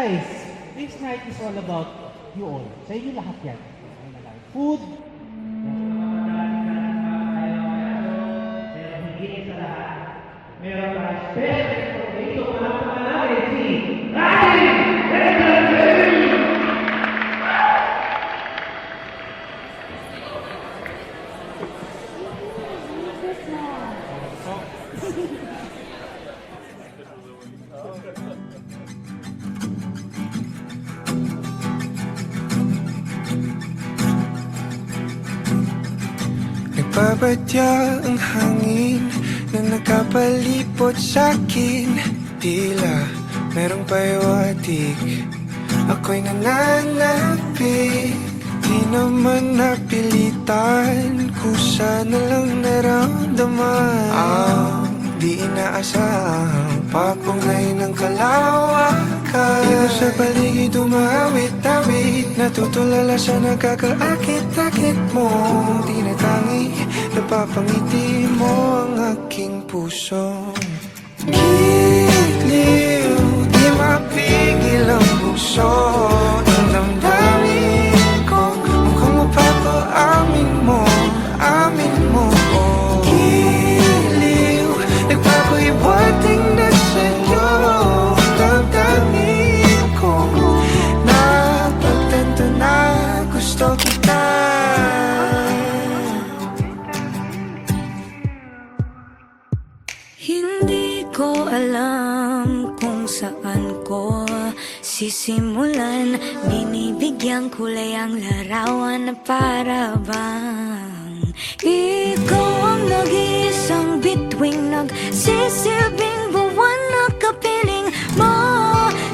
guys, this night is all about you all. Sa inyo lahat yan. Food. Meron pa special dito para pangalawin si Nagbabadya ang hangin na nakapalipot sa'kin. Tila merong pahiwatig, ako'y nananapik. Di naman napilitan, kusa na lang naramdaman. Ang di inaasahang papunay ng kalawakan. Dito sa paligid umawit-awit, natutulala sa nakakaakit-akit mo. Tinatangi, napapangiti mo ang aking puso. Giliw, di mapigil ang puso. Ang damdamin ko, mukhang mapapaamin mo, amin mo. Giliw, nagpapahiwating na sa'yo. Damdamin ko, napagtanto na gusto kita. Hindi ko alam kung saan ko sisimulan. Binibigyan kulay ang larawan na para bang ikaw ang nag-iisang bituing, nagsisilbing buwan na kapiling mo.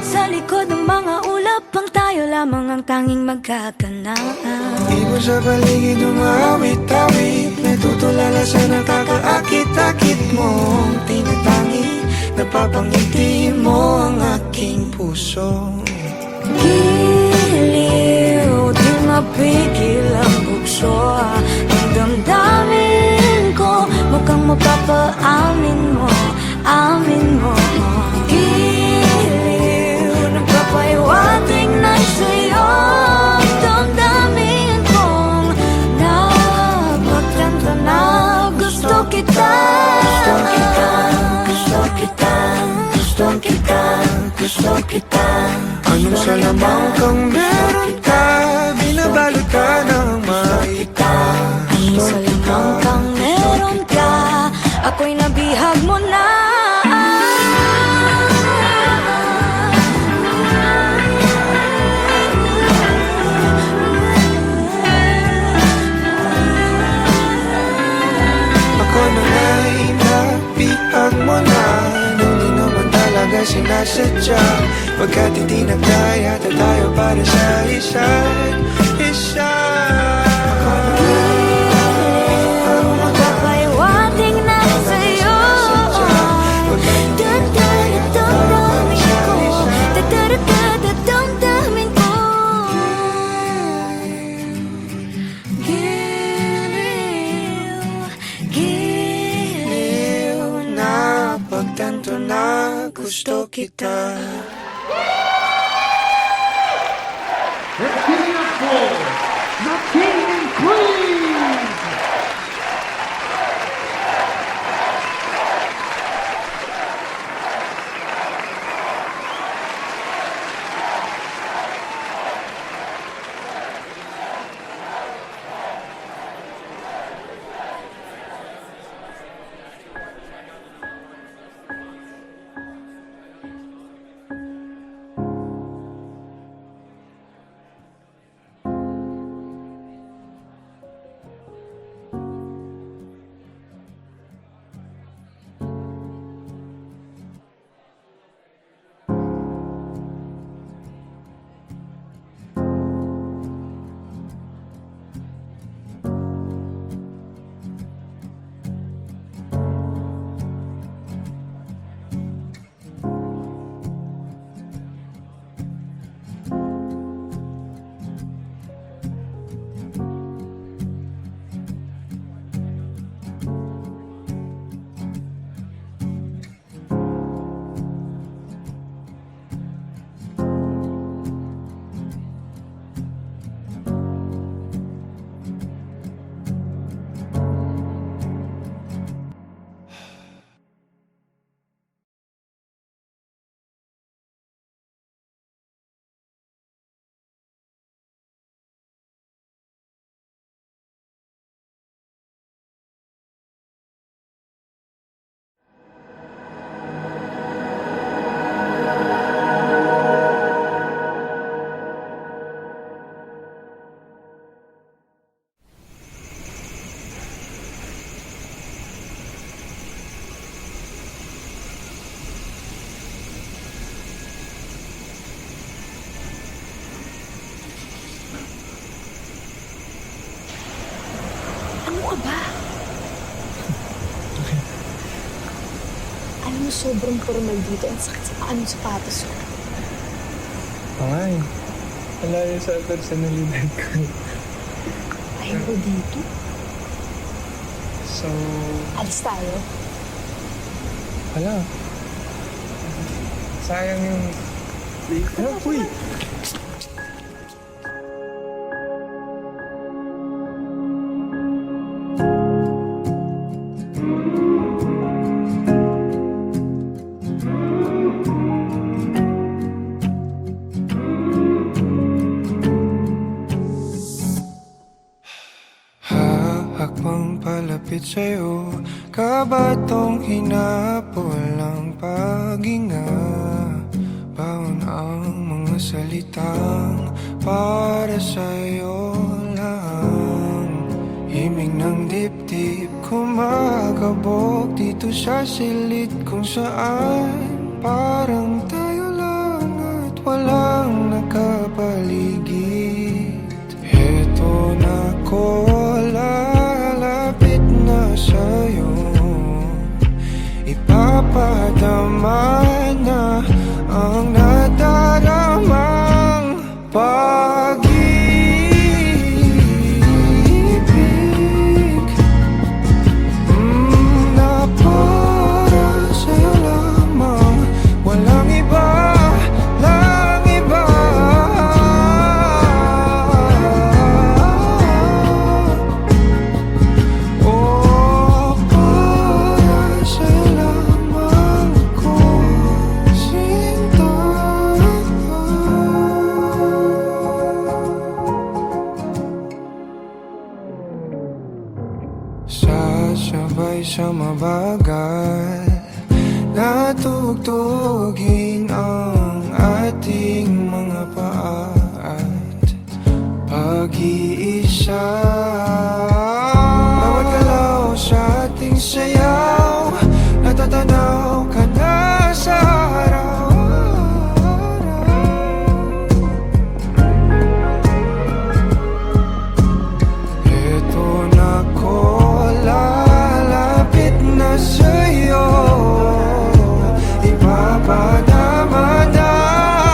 Sa likod ng mga ulap ang tayo lamang ang tanging magkakanaan. Ibo sa paligid umawit-awit, natutulala sa nakakaakit-akit mo. Tinatangi, napapangiti mo ang aking puso. Giliw, di mapigil ang bukso. Ang damdamin ko, mukhang mapapaamin mo, amin mo. Giliw, nagpapahiwatig na sa'yo. Damdamin kong napagtanto na gusto kita. Gusto kita, gusto kita, gusto kita, gusto kita. Anong salamang kang meron ka, binabalot ka ng maita. Anong salamang kang meron ka, ako'y nabihag mo na. Ako na nga'y nabihag mo na, nung di naman talaga sinasadya. Pagkat hindi nagkaya tayo para sa isa't isa. Magpapahiwatig na sa'yo. Dadamdamin ko, dadamdamin ko. Giliw, giliw na Pagtanto na gusto kita. Let's give it up for the King and Queen! ka ba? Alam mo, sobrang formal dito. Ang sakit sa paa ng sapatos ko. Ay, malayo sa personalidad ko. Ayaw ko dito. So, Alis tayo. wala. Sayang yung... Uy! Hakbang palapit sa'yo, kabatong hinapol ang paghinga. Baon ang mga salitang para sa'yo lang. Himig ng dibdib kumakabog dito sa silid kung saan parang tayo lang at walang nakapaligid. Heto na ko, lalapit na sa'yo. Ipapadama na ang nadaramang pag-ibig na para sa'yo lamang. Walang iba, lang iba. Oh, para sa'yo lamang ko sinta. Sasabay sa mabagal na tugtugin ang ating mga paa at pag-iisa. Bawat galaw sa ating sayaw, natatanaw ka na sa araw-araw. Eto na ko, lalapit na sa'yo. Ipapadama na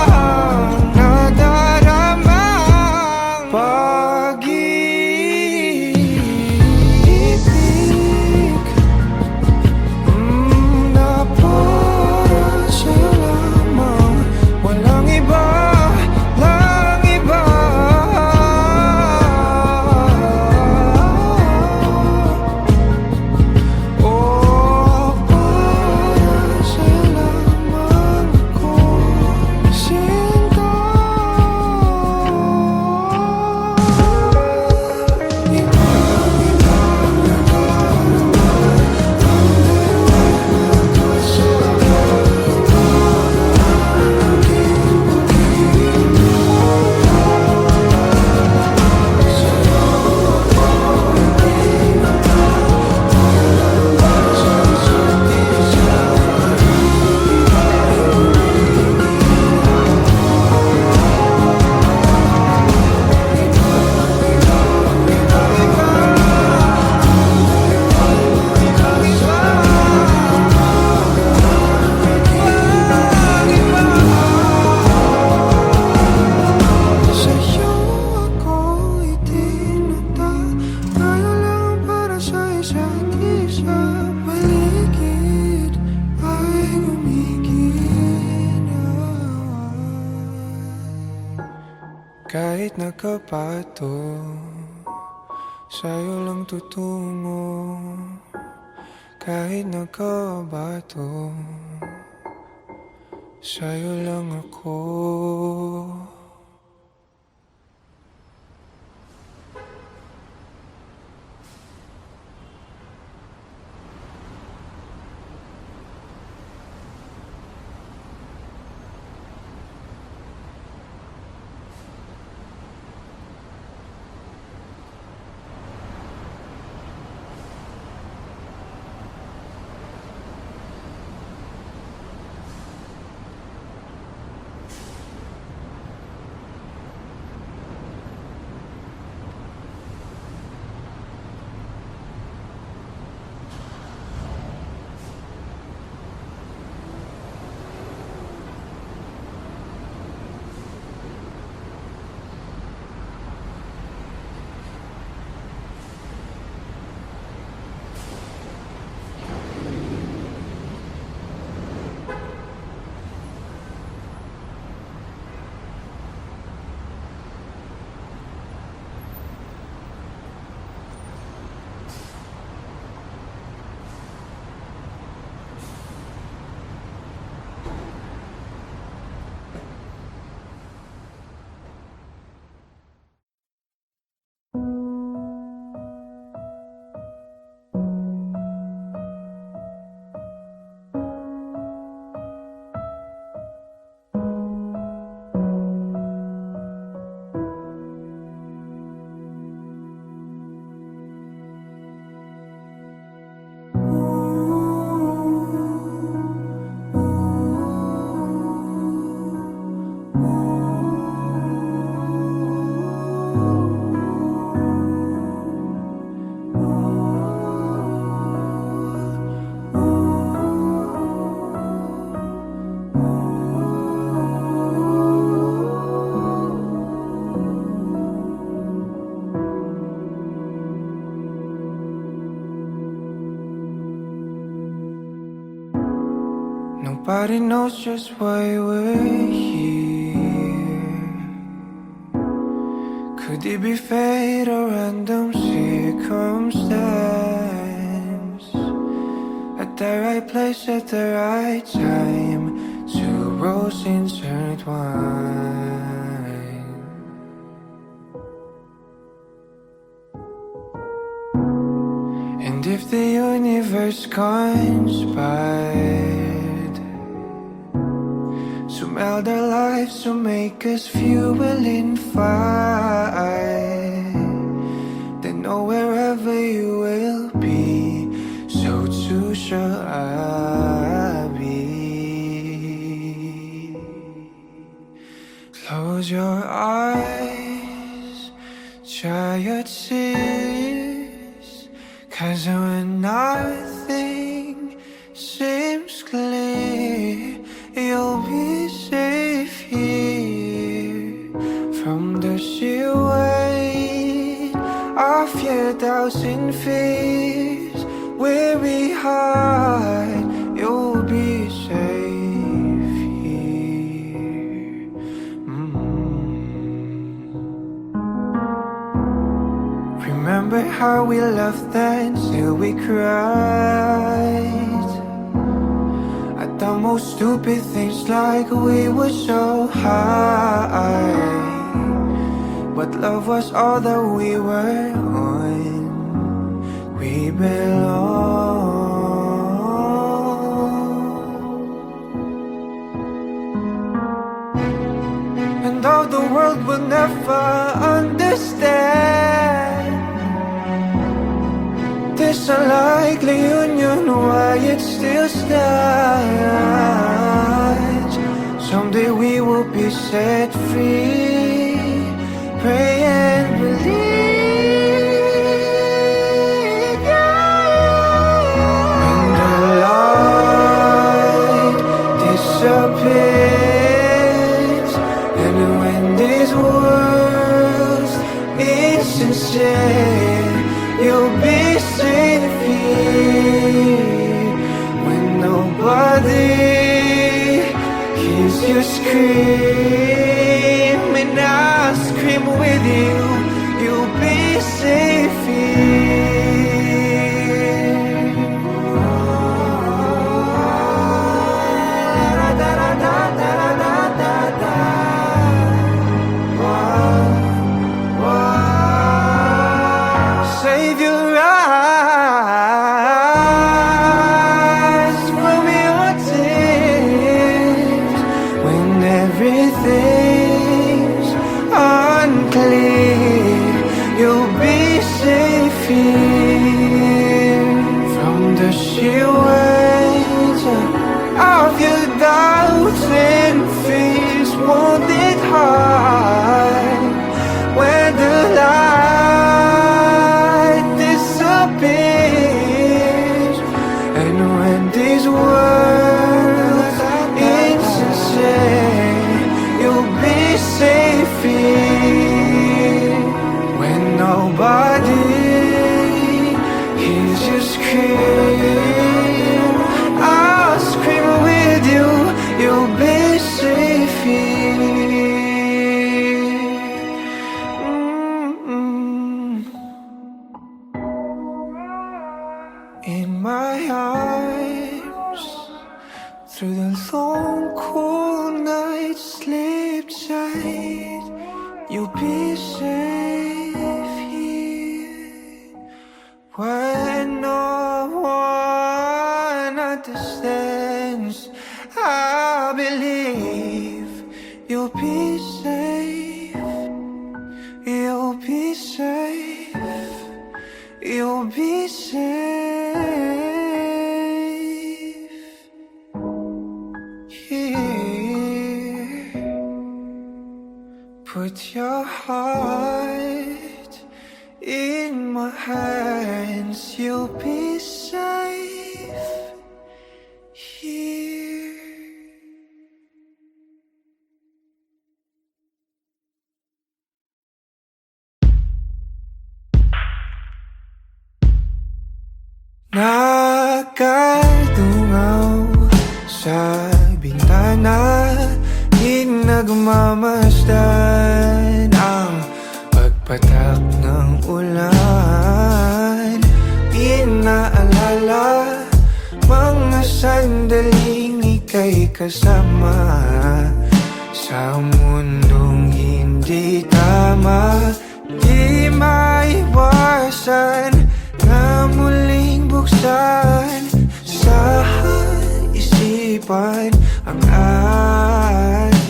ang nadaramang pag-ibig na para sa'yo lamang. Walang iba, lang iba. Oh, para sa'yo lamang ko sinta. Sa'yo ako itinata, tayo lang para sa isa't isa. Paligid ay gumigil. Kahit nakapato, sa'yo lang tutungo. Kahit nakabato, sa'yo lang ako. Nobody knows just why we're here. Could it be fate or random circumstance? At the right place at the right time, two roads intertwine. And if the universe conspired to meld our lives to make us fuel and fire, then know wherever you will be, so too shall I be. Close your eyes, dry your tears, 'cause when nothing seems clear, you'll be safe here from the sheer weight of your doubts and fears. Weary heart, you'll be safe here. Remember how we laughed until we cried at the most stupid things, like we were so high. But love was all that we were on. We belong. And though the world will never understand, this unlikely union, why it still stands. Someday we will be set free. Pray and believe, when the light disappears, and when this world's insincere, you'll be safe here. When nobody hears you scream, and I'll scream with you, you'll be safe here. Save your eyes from your tears when everything's unclear. You'll be safe here from the sheer weight of your doubts and fears. Won't it hide when the light disappears, and when these words insincere, you'll be safe here. When nobody hears you scream, I'll scream with you, you'll be safe here. In my arms, through the long cool night, sleep tight, you'll be safe here. When no one understands, I believe you'll be safe. You'll be safe. You'll be safe here. Put your heart in my hands, you'll be safe here. Nakadungaw sa nagmamasdan ang pagpatak ng ulan. Inaalala mga sandaling ika'y kasama sa mundong hindi tama. Di maiwasan na muling buksan sa isipan ang ating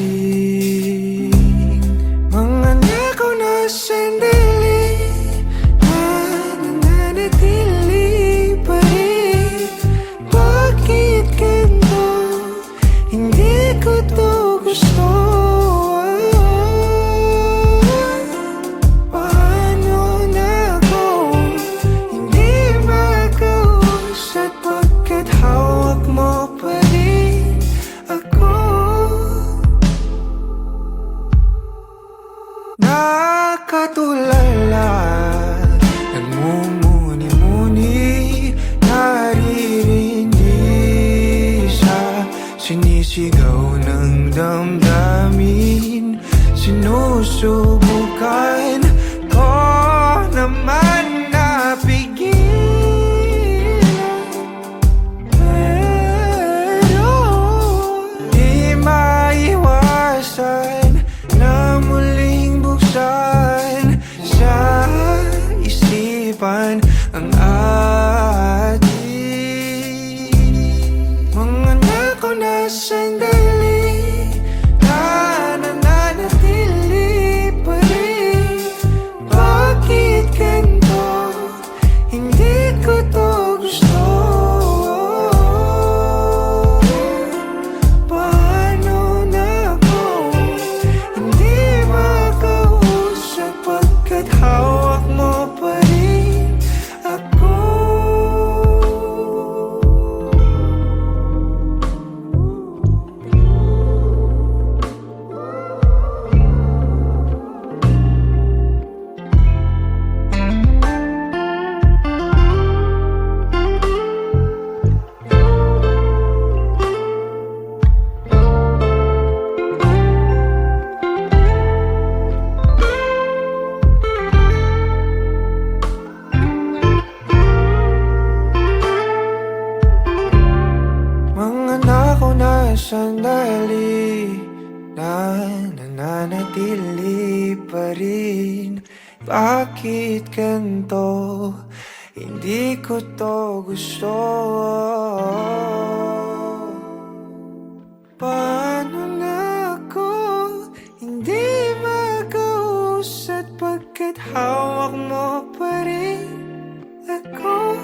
mga nakaw na sandali na nananatili pa rin. Bakit ganito? Hindi ko to gusto. Paano na ako hindi makausap pagkat hawak mo pa rin ako? Nakatulala, nagmumuni-muni, naririnig sa sinisigaw ng damdamin. Sinusubukan ko naman na pigilan, pero di maiwasan na muling buksan sa isipan ang ating mga nakaw na sandali na nananatili pa rin. Bakit ganito? Hindi ko to gusto. Paano na ako hindi makausap pagkat hawak mo pa rin ako? Mga nakaw na sandali na nananatili pa rin. Bakit ganito? Hindi ko to gusto. Paano na ako hindi makausap pagkat hawak mo pa rin ako?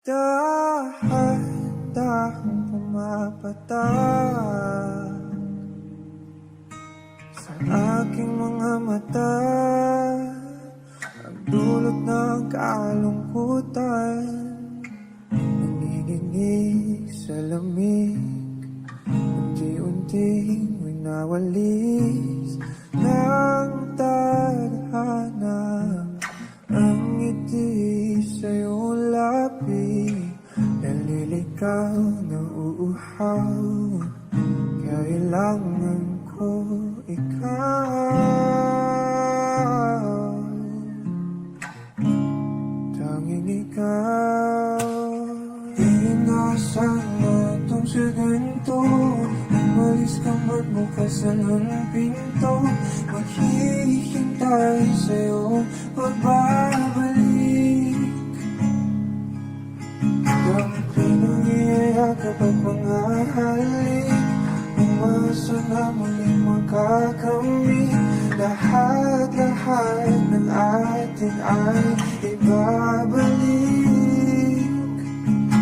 Dahan-dahang pumapatak sa aking mga mata, ang dulot ng kalungkutan, nanginginig sa lamig, unti-unting winawalis ng tadhana. Ang ngiti sa iyong labi, naliligaw na uuhaw. Kailangan ko ikaw, tanging ikaw. Inaasahan mo itong sa ganito, umalis ka man bukas ng pinto. Maghihintay sa'yo pagbabalik. Ang pinag-iayakap at mga halik, umasa na muling magkakamit. Lahat-lahat ng atin ay ibabalik.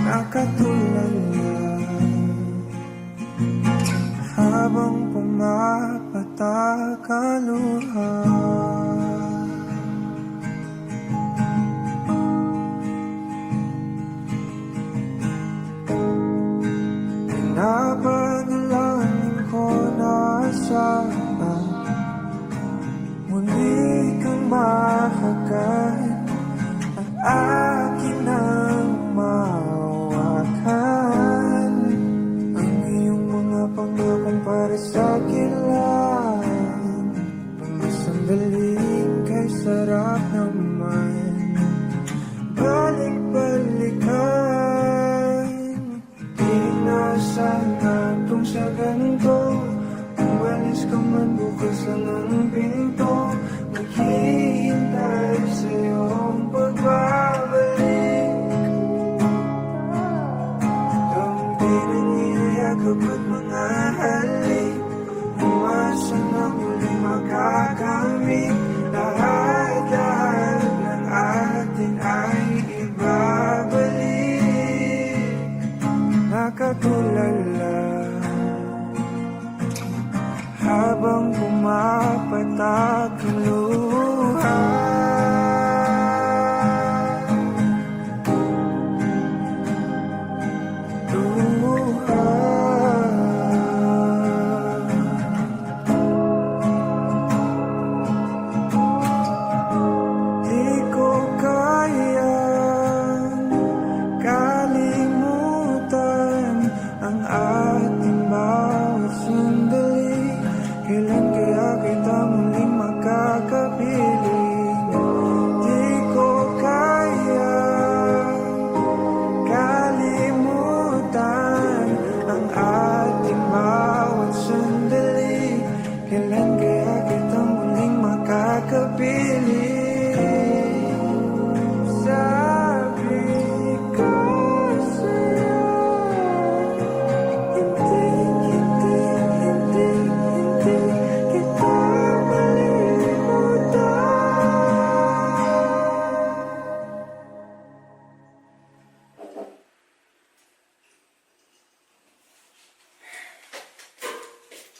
Nakatulala habang pumapatak ang luha. Pinapanalangin ko na sana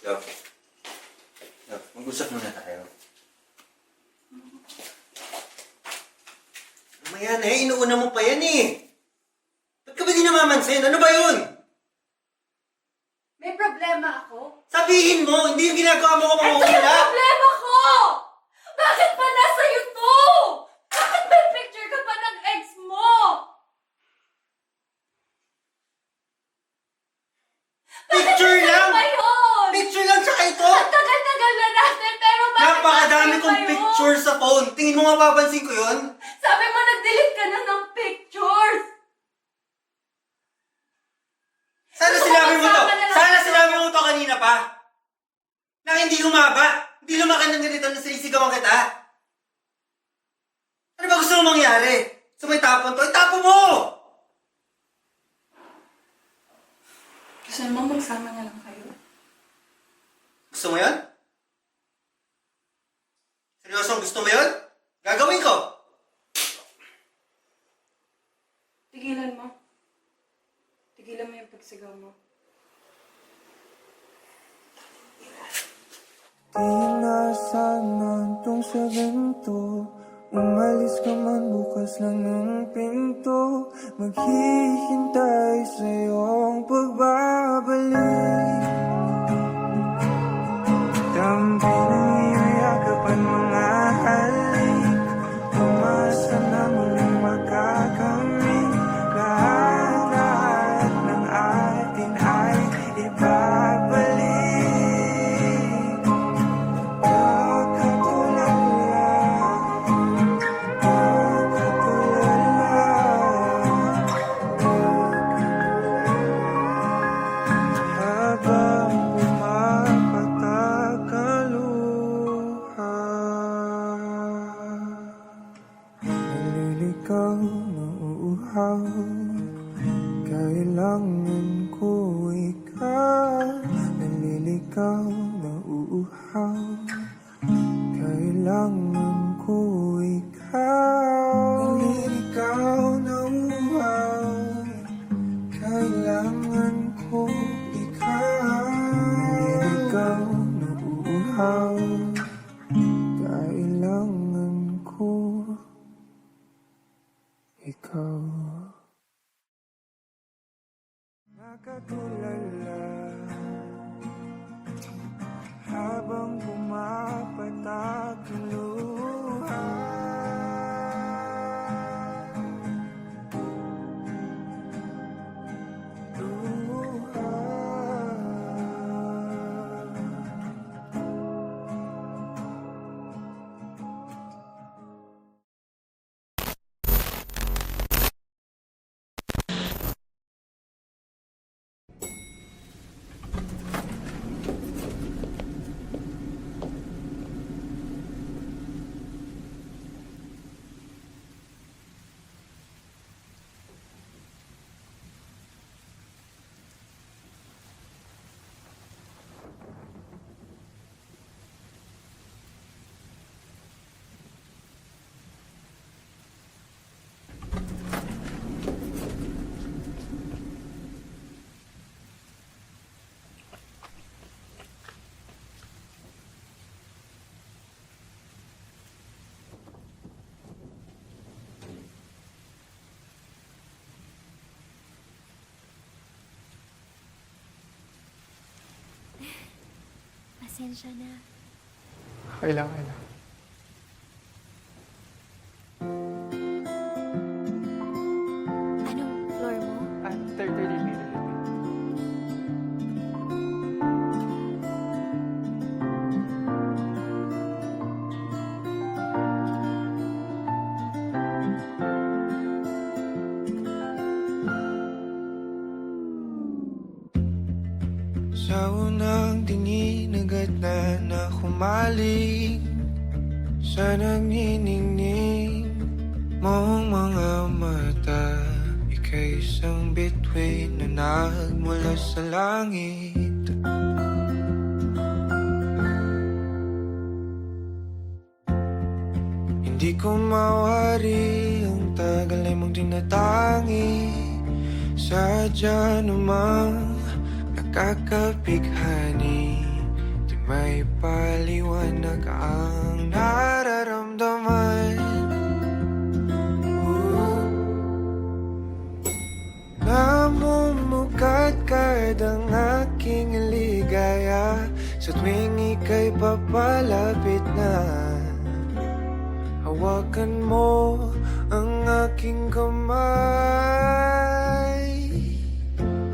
Love. Love, mag-usap muna tayo. Mamaya na eh, inuuna mo pa yan eh. Ba't ka ba di namamansin? Ano ba yun? May problema ako? Sabihin mo, hindi yung ginagawa mo ko Ito yung mamumula. problema ko! Bakit pa nasa YouTube? Bakit may picture ka pa ng ex mo? Picture lang! Ba yun? Picture lang tsaka ito! Ang tagal-tagal na natin, pero bakit Napakadami natin kong pa yun? picture sa phone. Tingin mo mapapansin ko yun? Sabi mo nag-delete ka na ng pictures! Sana sinabi mo to! Sama na lang. Sana sinabi mo to kanina pa! Na hindi humaba! Hindi lumaki ng ganito na sinisigawan kita! Ano ba gusto mo mangyari? Gusto mo itapon to? Itapon mo! Gusto mo magsama na lang kayo? Gusto mo yun? Seryosong gusto mo yun? Gagawin ko! Tigilan mo. Tigilan mo yung pagsigaw mo. Di na sana itong sa ganito. Umalis ka man bukas lang ng pinto. Maghihintay sa iyong pagbabalik. Dampi ng iyong yakapan mga halik. Umasa na muling makakamit. Lahat ng atin ay ibabalik. Habang pumapatak ang luha, naliligaw na uuhaw. Kailangan ko ikaw. Naliligaw na uuhaw. Kailangan ko ikaw. Naliligaw na uuhaw. Kailangan ko ikaw. Naliligaw na uuhaw. Kailangan ko ikaw. Nakatulala habang pumapatak ang luha. Pasensya na. Kailangan. Anong floor mo? Third meter. Sa unang tingin agad na humaling sa nagniningning mong mga mata. Ika'y isang bituin na nagmula sa langit. Hindi ko mawari ang tagal ay mong tinatangi. Sadya namang nakakabighani May paliwanag ang nararamdaman. Namumukadkad ang aking ligaya sa tuwing ika'y papalapit na. Hawakan mo ang aking kamay.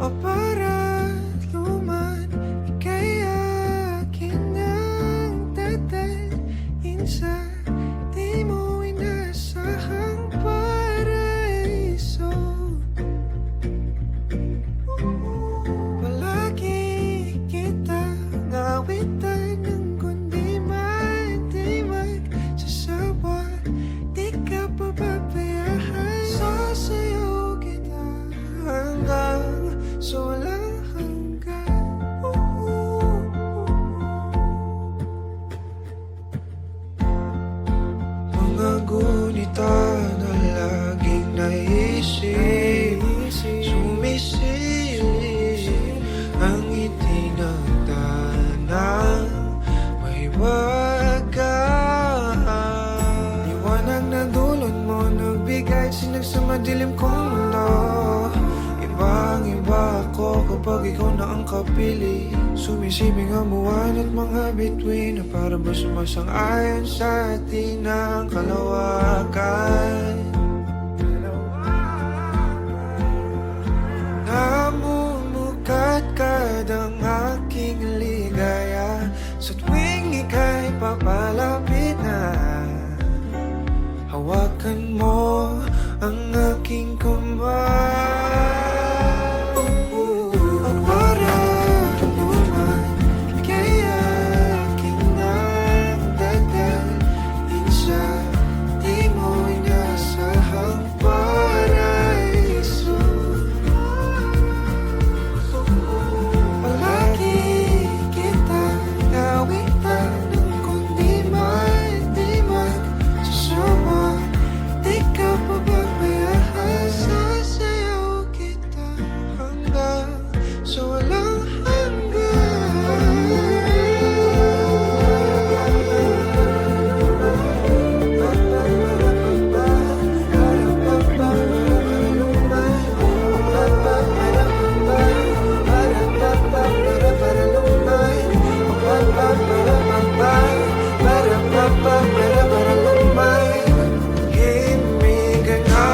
O para luman, ika'y akin ang tatalin sa di mo inasahang paraiso. Palagi kita ngawitan ng kundi man di magsasawa. Di ka pababayaan. Sasayaw kita hanggang sa walang hanggan. Mga gunita na laging naisip, sumisilip ang itinagdanang may wagaan. Liwanag na dulot mo, nagbigay sinag sa madilim kong mundo. Ibang-iba ako kapag ikaw na ang kapili. Sumisibing ang buwan at mga bituin na para ba sumasang-ayon sa atin ang kalawakan. Namumukadkad ang aking ligaya sa tuwing ika'y papalapit na. Hawakan mo ang aking kamay. O para luman, ika'y aking nagdadalhin sa di mo inasahang paraiso. Palagi kita ngawitan ng kundi man di magsasawa. Di ka pababayaan. Sasayaw kita hanggang sa walang himigan na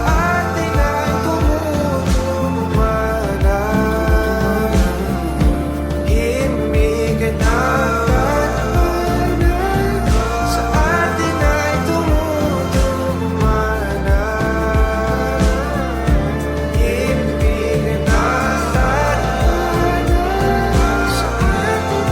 sa atin ay tumutulumana. Himigan na sa atin ay tumutulumana. Himigan na sa atin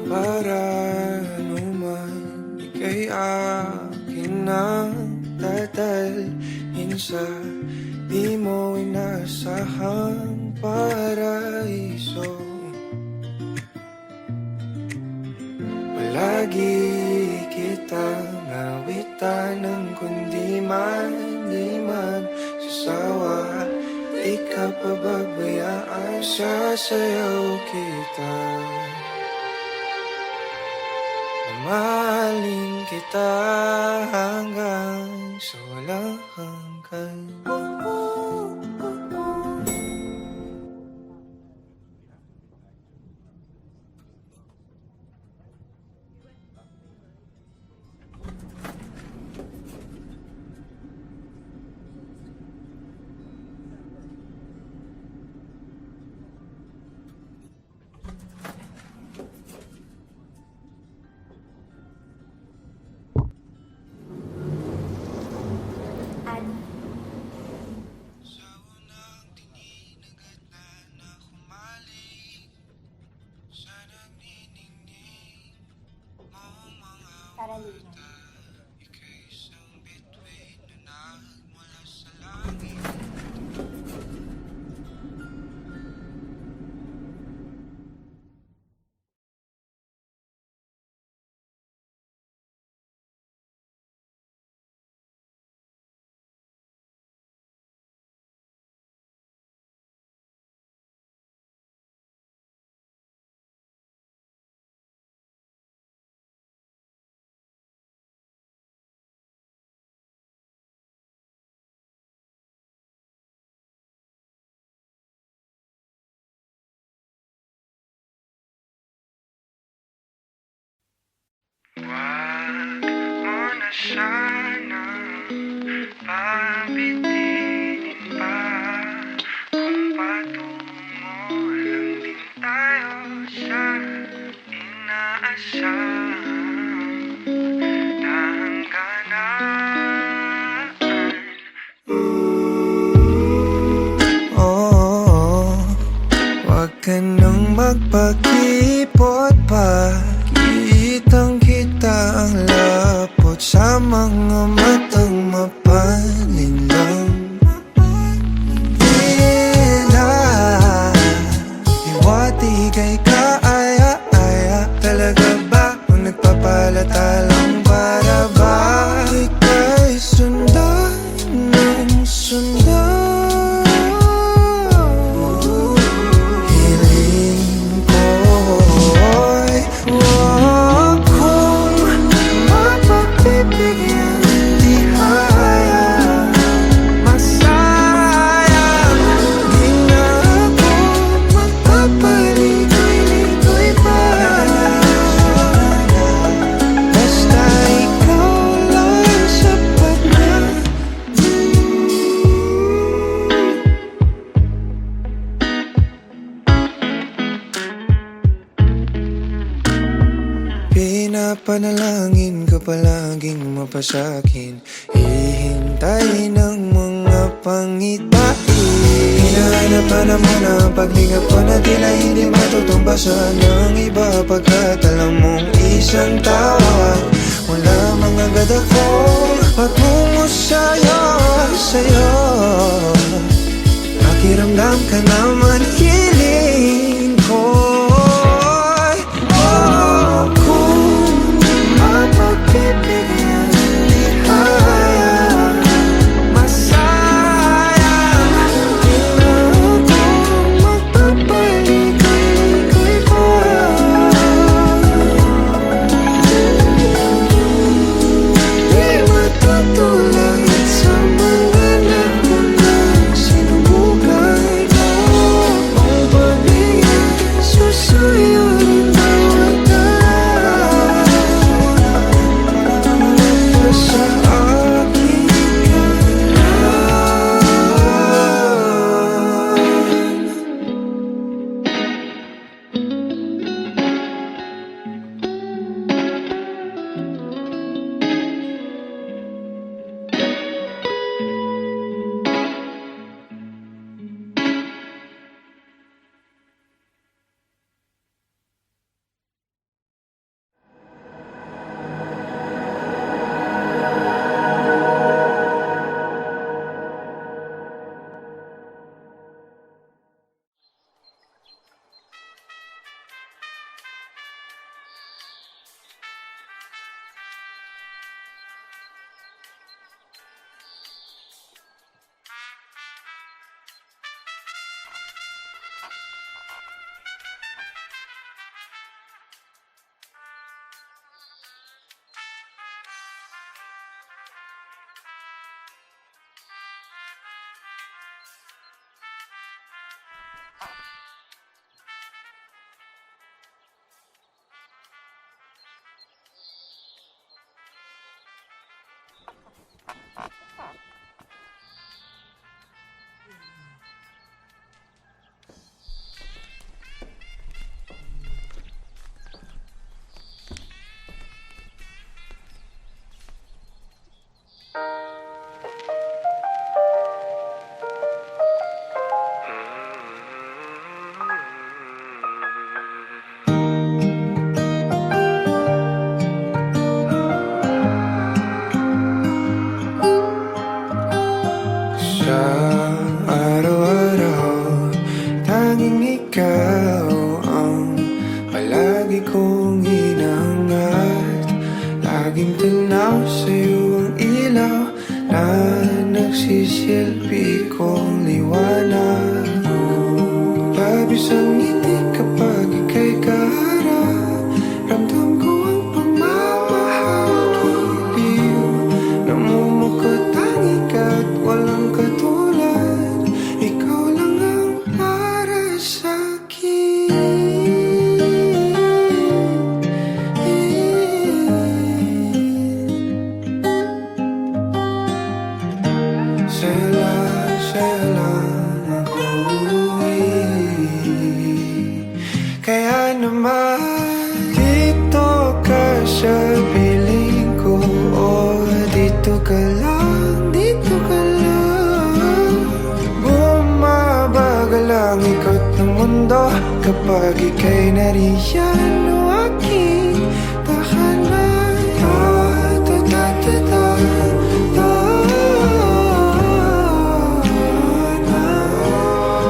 para luman, ika'y akin ang tatalhin sa di mo inasahang paraiso. Palagi kitang ngawitan ng kundi man di magsasawa. Di ka pababayaan. Sasayaw kita, mahalin kita hanggang sa walang hanggan. sana pabitinin pa kung patungo lang din tayo sa inaasahang hangganan. Oh, wag ka nang magpakipot pa. Kitang kita ang lapot sa mga matang mapalinlang. Tila iwati kay kaaya-aya. Talaga ba kung nagpapalata lang para ba ika'y sundan ng sundan? Hiling ko'y wag kong mapagbibigyan. Di kaya masayang. Di na ako magpapaligoy-ligoy pa. Basta ikaw lang sapat na. Pinapanalangin ka palaging mapasakin. Hihintayin ng mga pangitain. Hinahanap-hanap mo na ang paglingap ko na tila hindi matutumbasan ng iba. Pagkat alam mong isang tawag wala mga gadakong patungo sa'yo, sa'yo. Pakiramdam ka naman hiling ko. Kung mapagbibigyan, di kaya masayang. Di na ako magpapaligoy-ligoy pa. Di matutulad sa mga naunang sinubukan ko. Ang pag-ibig susuyo rin bawat araw. Sa akin ka lang. Sa araw-araw, tanging ikaw ang palagi kong hinahangat. Laging tanaw sa'yo ang ilaw na nagsisilbi kong liwanag. Labis ang ngiti kapag ika'y kaharap. Ramdam ko ang pagmamahal, giliw. Namumukot tanging ka't walang katulad. Ikaw lang ang para sa'kin. sa'yo lang ako kaya naman dito ka sa piling ko o dito ka lang, dito ka lang bumabagal ang ikot ng mundo kapag ika'y nariyan o aking tahanan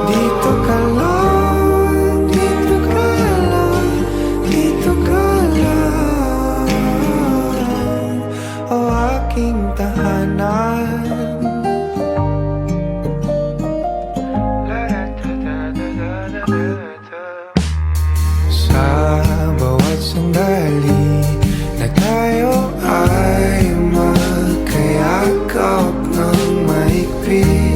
dito ka lang, dito ka lang, dito ka lang o aking tahanan. Sa bawat sandali na tayo ay magkayakap ng mahigpit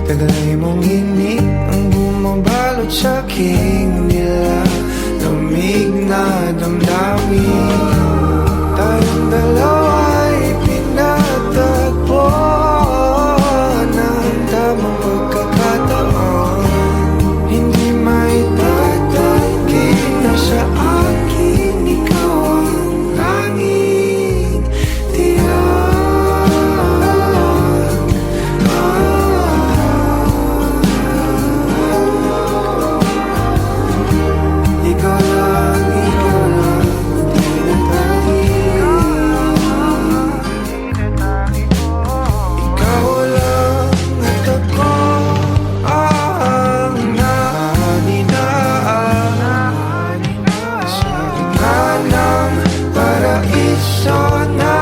taglay mong init ang bumabalot sa aking nilalamig na damdamin tayong dalawa'y pinatagpo ng tamang pagkakataon hindi may tatanggi na sa akin ikaw ang tanging tiyak ikaw lang ikaw lang at ako ang naninaan sa gitna ng paraiso na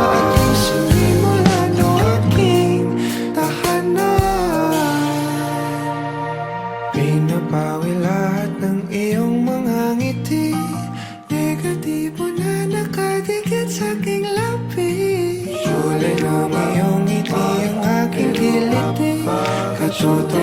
ating sinimulan o aking tahanan pinapawi lahat ng iyong mga ngiti negatibo na nakadikit sa aking labi kulay ng iyong ngiti ang aking kiliti katuto